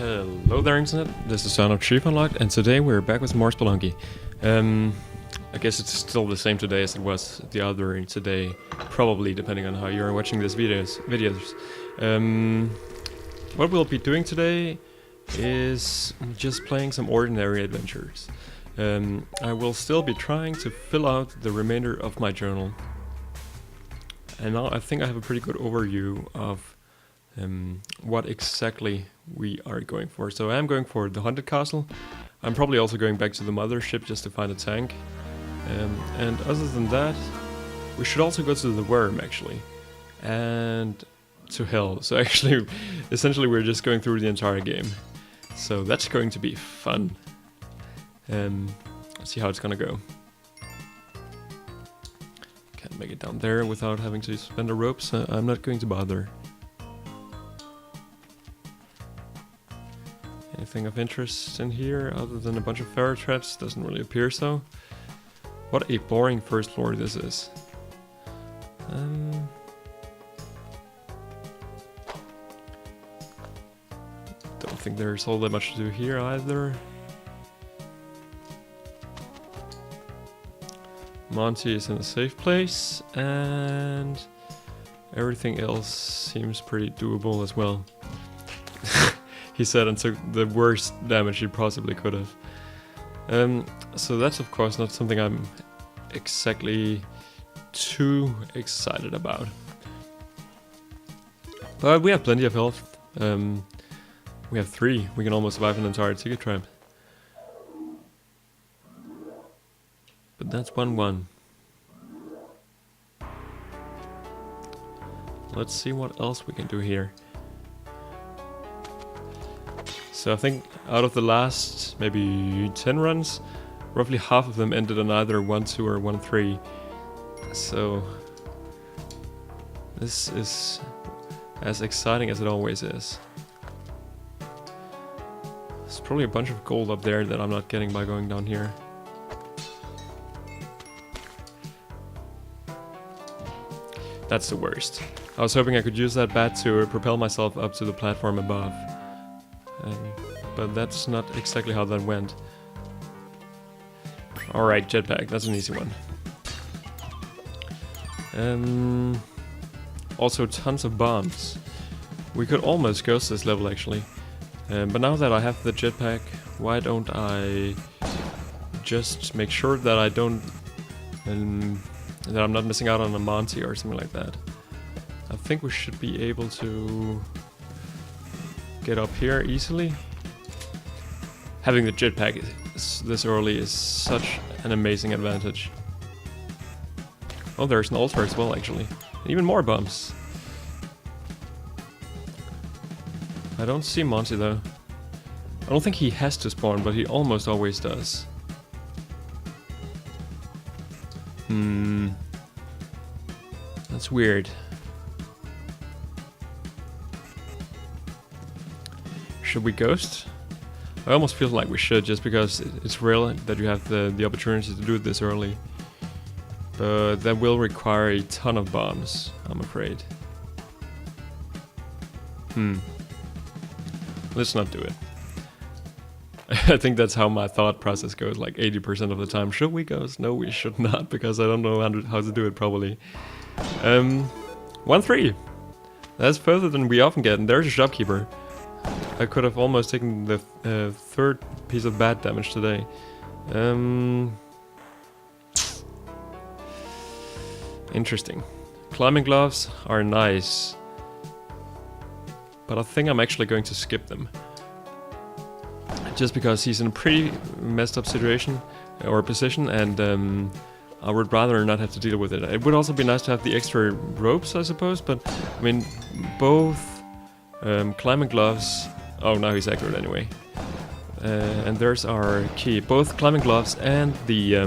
Hello there, Internet. This is Son of Chief Unlocked, and today we're back with more Spelunky. I guess it's still the same today as it was the other today, probably, depending on how you're watching these videos. What we'll be doing today is just playing some ordinary adventures. I will still be trying to fill out the remainder of my journal. And now I think I have a pretty good overview of what exactly we are going for. So I'm going for the haunted castle. I'm probably also going back to the mothership just to find a tank. And other than that, we should also go to the worm actually, and to hell. So actually, essentially we're just going through the entire game. So that's going to be fun. Let's see how it's gonna go. Can't make it down there without having to spend the ropes. I'm not going to bother. Anything of interest in here other than a bunch of ferret traps? Doesn't really appear so. What a boring first floor this is. Don't think there's all that much to do here either. Monty is in a safe place, and everything else seems pretty doable as well. He said and took the worst damage he possibly could have. So that's of course not something I'm exactly too excited about. But we have plenty of health. We have 3. We can almost survive an entire ticket trap. But that's 1-1. Let's see what else we can do here. So I think out of the last maybe 10 runs, roughly half of them ended on either 1-2 or 1-3. So this is as exciting as it always is. There's probably a bunch of gold up there that I'm not getting by going down here. That's the worst. I was hoping I could use that bat to propel myself up to the platform above. But that's not exactly how that went. Alright, jetpack, that's an easy one. Also tons of bombs. We could almost ghost this level actually. But now that I have the jetpack, why don't I just make sure that I don't... that I'm not missing out on a Monty or something like that. I think we should be able to get up here easily. Having the jetpack this early is such an amazing advantage. Oh, there's an altar as well actually. Even more bumps. I don't see Monty though. I don't think he has to spawn, but he almost always does. That's weird. Should we ghost? I almost feel like we should, just because it's rare that you have the opportunity to do it this early. But that will require a ton of bombs, I'm afraid. Let's not do it. I think that's how my thought process goes, like 80% of the time. Should we ghost? No, we should not, because I don't know how to do it properly. 1-3. That's further than we often get, and there's a shopkeeper. I could have almost taken the third piece of bad damage today. Interesting. Climbing gloves are nice, but I think I'm actually going to skip them. Just because he's in a pretty messed up situation or position, and I would rather not have to deal with it. It would also be nice to have the extra ropes, I suppose, but I mean, both climbing gloves... Oh, now he's accurate anyway. And there's our key. Both climbing gloves and the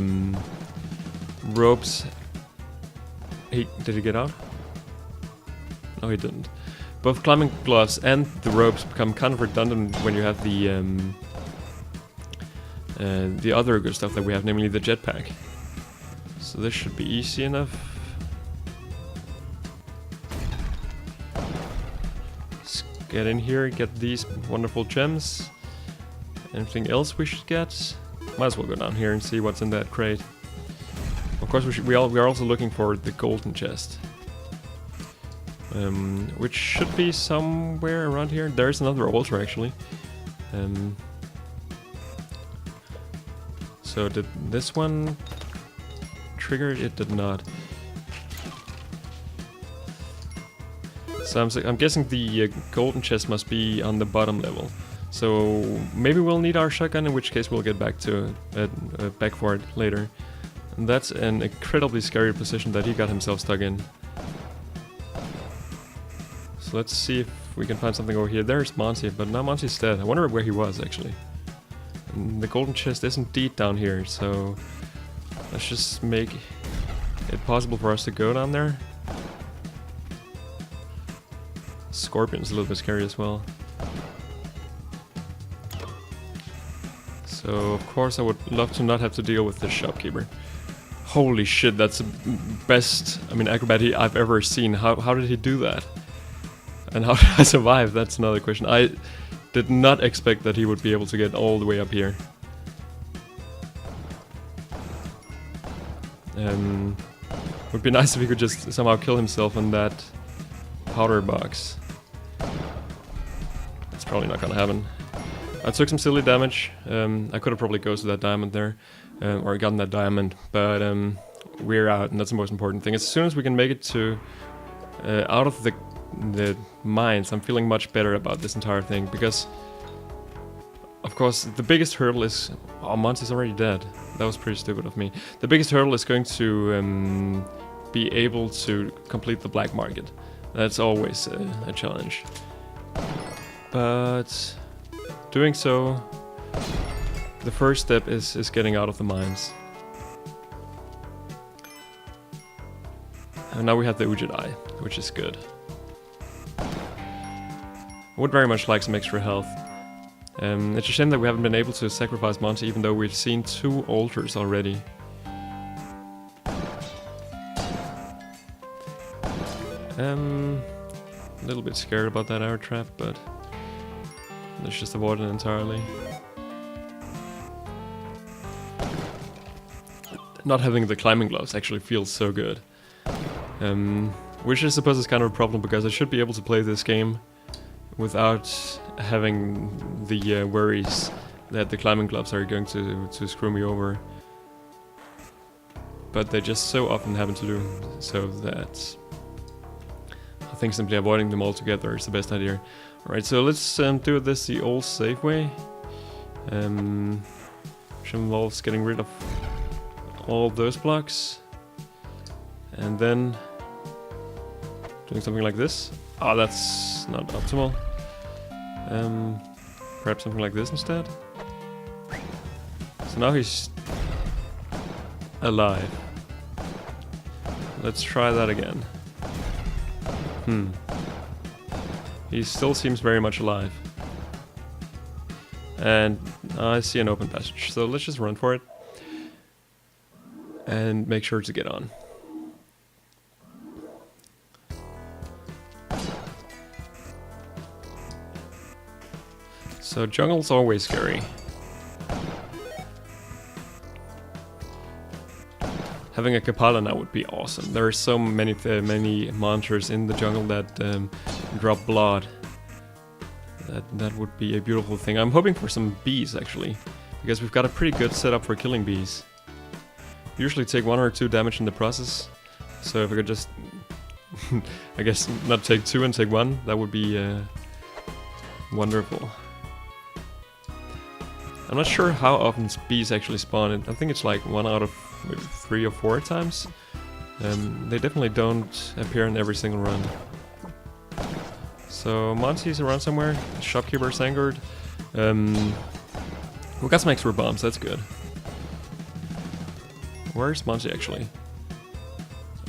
ropes... Hey, did he get out? No, he didn't. Both climbing gloves and the ropes become kind of redundant when you have the other good stuff that we have, namely the jetpack. So this should be easy enough. get in here, get these wonderful gems. Anything else we should get? Might as well go down here and see what's in that crate. Of course, we are also looking for the golden chest, which should be somewhere around here. There's another altar actually. So did this one trigger? It did not. So I'm guessing the golden chest must be on the bottom level. So maybe we'll need our shotgun, in which case we'll get back to back for it later. And that's an incredibly scary position that he got himself stuck in. So let's see if we can find something over here. There's Monty, but now Monty's dead. I wonder where he was actually. And the golden chest is indeed down here, so let's just make it possible for us to go down there. Scorpion's a little bit scary as well. So of course I would love to not have to deal with this shopkeeper. Holy shit, that's the best, acrobat I've ever seen. How did he do that? And how did I survive? That's another question. I did not expect that he would be able to get all the way up here. Would be nice if he could just somehow kill himself in that powder box. That's probably not gonna happen. I took some silly damage. I could have probably ghosted that diamond there, or gotten that diamond, but we're out, and that's the most important thing. As soon as we can make it to out of the mines, I'm feeling much better about this entire thing, because of course the biggest hurdle is... Oh, Monty's already dead. That was pretty stupid of me. The biggest hurdle is going to be able to complete the black market. That's always a challenge. But doing so, the first step is getting out of the mines. And now we have the Ujit Eye, which is good. I would very much like some extra health. It's a shame that we haven't been able to sacrifice Monty, even though we've seen 2 altars already. A little bit scared about that arrow trap, but let's just avoid it entirely. Not having the climbing gloves actually feels so good. Which I suppose is kind of a problem, because I should be able to play this game without having the worries that the climbing gloves are going to screw me over. But they just so often happen to do so that I think simply avoiding them altogether is the best idea. Alright, so let's do this the old safe way. Which involves getting rid of all those blocks. And then doing something like this. Oh, that's not optimal. Perhaps something like this instead. So now he's alive. Let's try that again. He still seems very much alive. And I see an open passage, so let's just run for it. And make sure to get on. So jungle's always scary. Having a Kapala now would be awesome. There are so many monsters in the jungle that drop blood. That would be a beautiful thing. I'm hoping for some bees actually, because we've got a pretty good setup for killing bees. Usually take 1 or 2 damage in the process, so if I could just, I guess not take 2 and take 1, that would be wonderful. I'm not sure how often bees actually spawn. I think it's like 1 out of maybe 3 or 4 times. They definitely don't appear in every single run. So Monty's around somewhere. Shopkeeper's angered. We got some extra bombs, that's good. Where's Monty actually?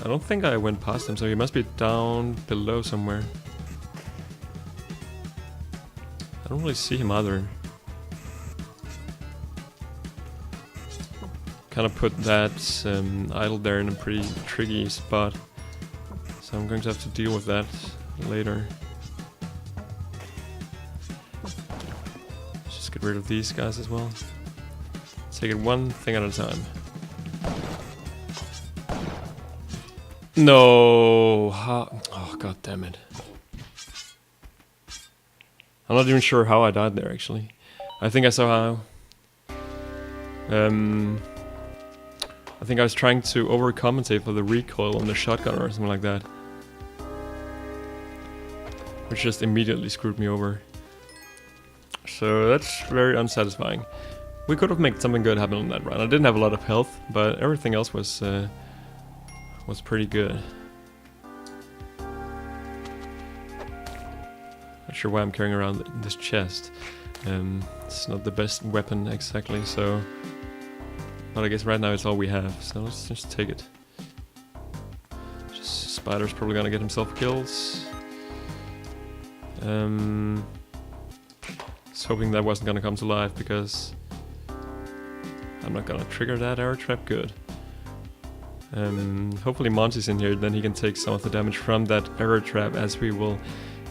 I don't think I went past him, so he must be down below somewhere. I don't really see him either. Kind of put that idol there in a pretty tricky spot, so I'm going to have to deal with that later. Let's just get rid of these guys as well. Take it one thing at a time. No! Oh, god damn it. I'm not even sure how I died there, actually. I think I saw how. I think I was trying to overcompensate for the recoil on the shotgun or something like that. Which just immediately screwed me over. So that's very unsatisfying. We could have made something good happen on that run. I didn't have a lot of health, but everything else was pretty good. Not sure why I'm carrying around this chest. It's not the best weapon exactly, so... But I guess right now it's all we have, so let's just take it. Just Spider's probably gonna get himself kills. I was hoping that wasn't gonna come to life because I'm not gonna trigger that arrow trap. Good. Hopefully Monty's in here, then he can take some of the damage from that arrow trap, as we will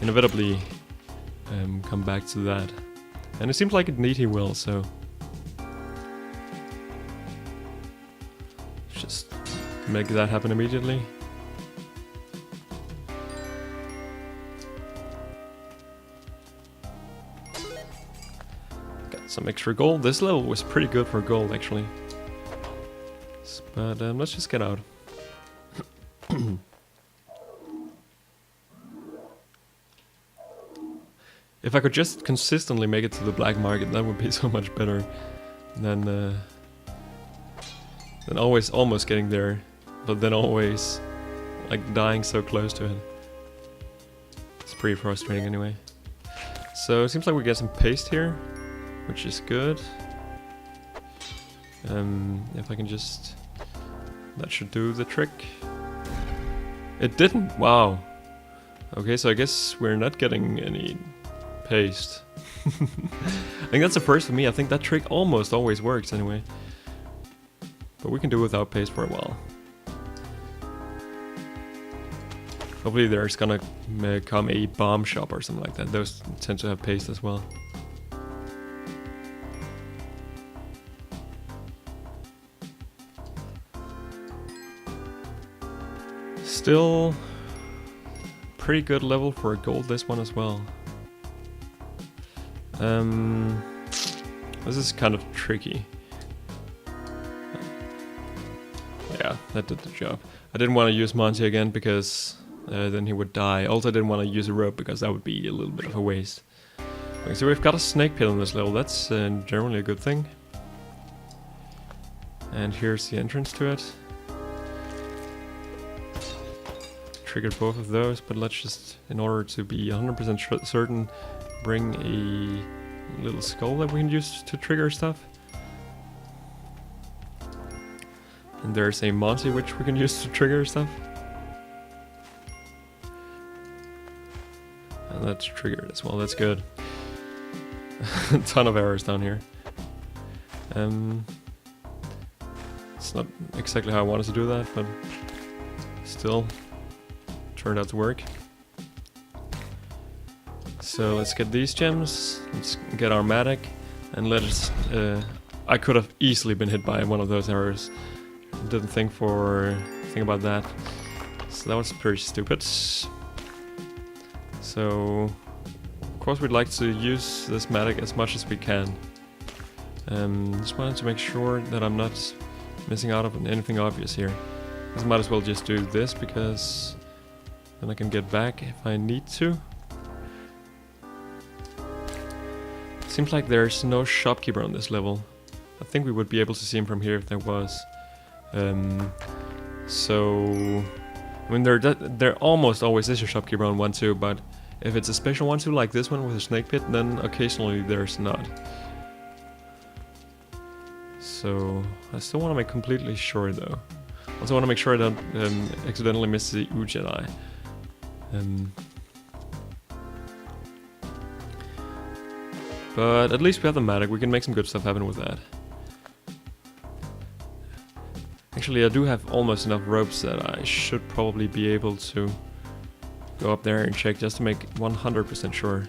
inevitably come back to that. And it seems like indeed he will, so... Just make that happen immediately. Got some extra gold. This level was pretty good for gold, actually. But let's just get out. If I could just consistently make it to the black market, that would be so much better than always almost getting there, but then always like dying so close to it. It's pretty frustrating anyway. So it seems like we get some paste here, which is good. If I can just... That should do the trick. It didn't! Wow! Okay, so I guess we're not getting any paste. I think that's the first for me. I think that trick almost always works anyway. But we can do without paste for a while. Hopefully there's gonna come a bomb shop or something like that. Those tend to have paste as well. Still pretty good level for a gold, this one as well. This is kind of tricky. Yeah, that did the job. I didn't want to use Monty again because then he would die. Also, I didn't want to use a rope because that would be a little bit of a waste. Okay, so we've got a snake pit on this level. That's generally a good thing. And here's the entrance to it. Triggered both of those, but let's just, in order to be 100% certain, bring a little skull that we can use to trigger stuff. And there's a Monty which we can use to trigger stuff. And that's triggered as well, that's good. A ton of arrows down here. It's not exactly how I wanted to do that, but still turned out to work. So let's get these gems, let's get our Matic, and let us... I could have easily been hit by one of those arrows. Didn't think about that. So that was pretty stupid. So of course we'd like to use this Matic as much as we can. Just wanted to make sure that I'm not missing out on anything obvious here. I might as well just do this because then I can get back if I need to. Seems like there's no shopkeeper on this level. I think we would be able to see him from here if there was. So I mean there almost always is a shopkeeper on 1-2, but if it's a special 1-2 like this one with a snake pit, then occasionally there's not. So I still want to make completely sure though. Also want to make sure I don't accidentally miss the Jedi. But at least we have the Matic, we can make some good stuff happen with that. Actually, I do have almost enough ropes that I should probably be able to go up there and check just to make 100% sure.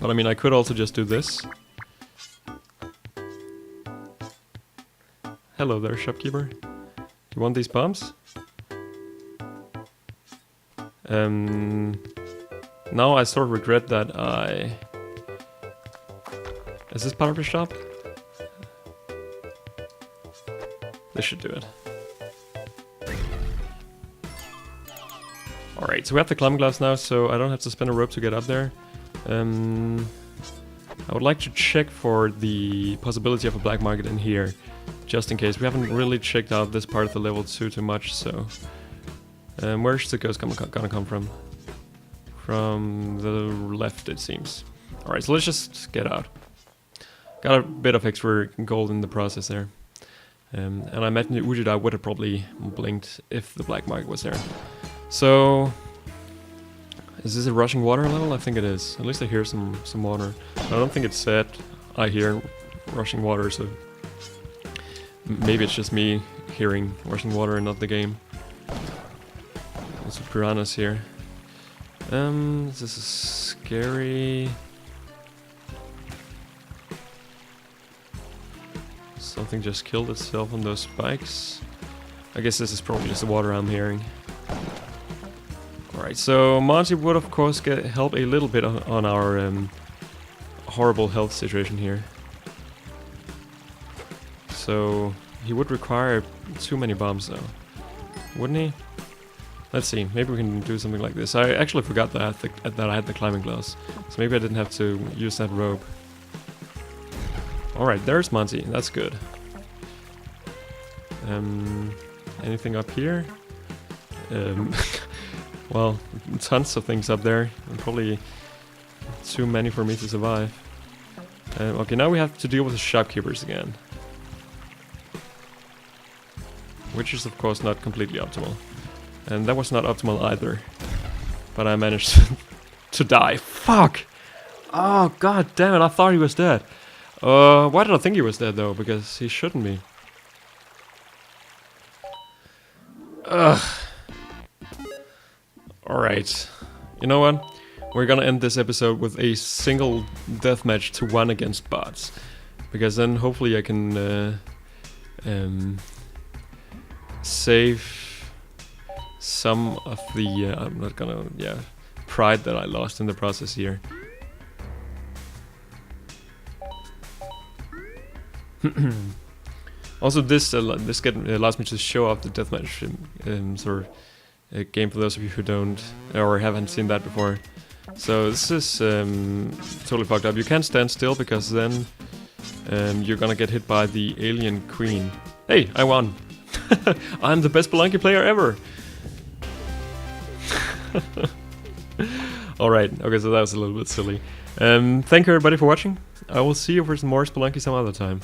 But I mean, I could also just do this. Hello there, shopkeeper. You want these bombs? Now I sort of regret that I... Is this part of the shop? This should do it. Alright, so we have the climb gloves now, so I don't have to spin a rope to get up there. I would like to check for the possibility of a black market in here, just in case. We haven't really checked out this part of the level too much, so... where's the ghost gonna come from? From the left, it seems. Alright, so let's just get out. Got a bit of extra gold in the process there. And I imagine the Ujida would have probably blinked if the black market was there. So... Is this a rushing water level? I think it is. At least I hear some water. I don't think it's said I hear rushing water, so... Maybe it's just me hearing rushing water and not the game. Also piranhas here. This is scary. Something just killed itself on those spikes. I guess this is probably just the water I'm hearing. Alright, so Monty would of course help a little bit on our horrible health situation here. So he would require too many bombs though, wouldn't he? Let's see, maybe we can do something like this. I actually forgot that I had the climbing gloves, so maybe I didn't have to use that rope. Alright, there's Monty, that's good. Anything up here? Well, tons of things up there, and probably too many for me to survive. Okay, now we have to deal with the shopkeepers again. Which is of course not completely optimal. And that was not optimal either. But I managed to die. Fuck! Oh god damn it, I thought he was dead. Why did I think he was dead though? Because he shouldn't be. Ugh. Alright. You know what? We're gonna end this episode with a single deathmatch to 1 against bots. Because then hopefully I can save some of the I'm not gonna pride that I lost in the process here. Also, this allows me to show off the deathmatch sort of game for those of you who don't or haven't seen that before. So this is totally fucked up. You can't stand still because then you're gonna get hit by the alien queen. Hey, I won! I'm the best Spelunky player ever! Alright, okay, so that was a little bit silly. Thank you everybody for watching. I will see you for some more Spelunky some other time.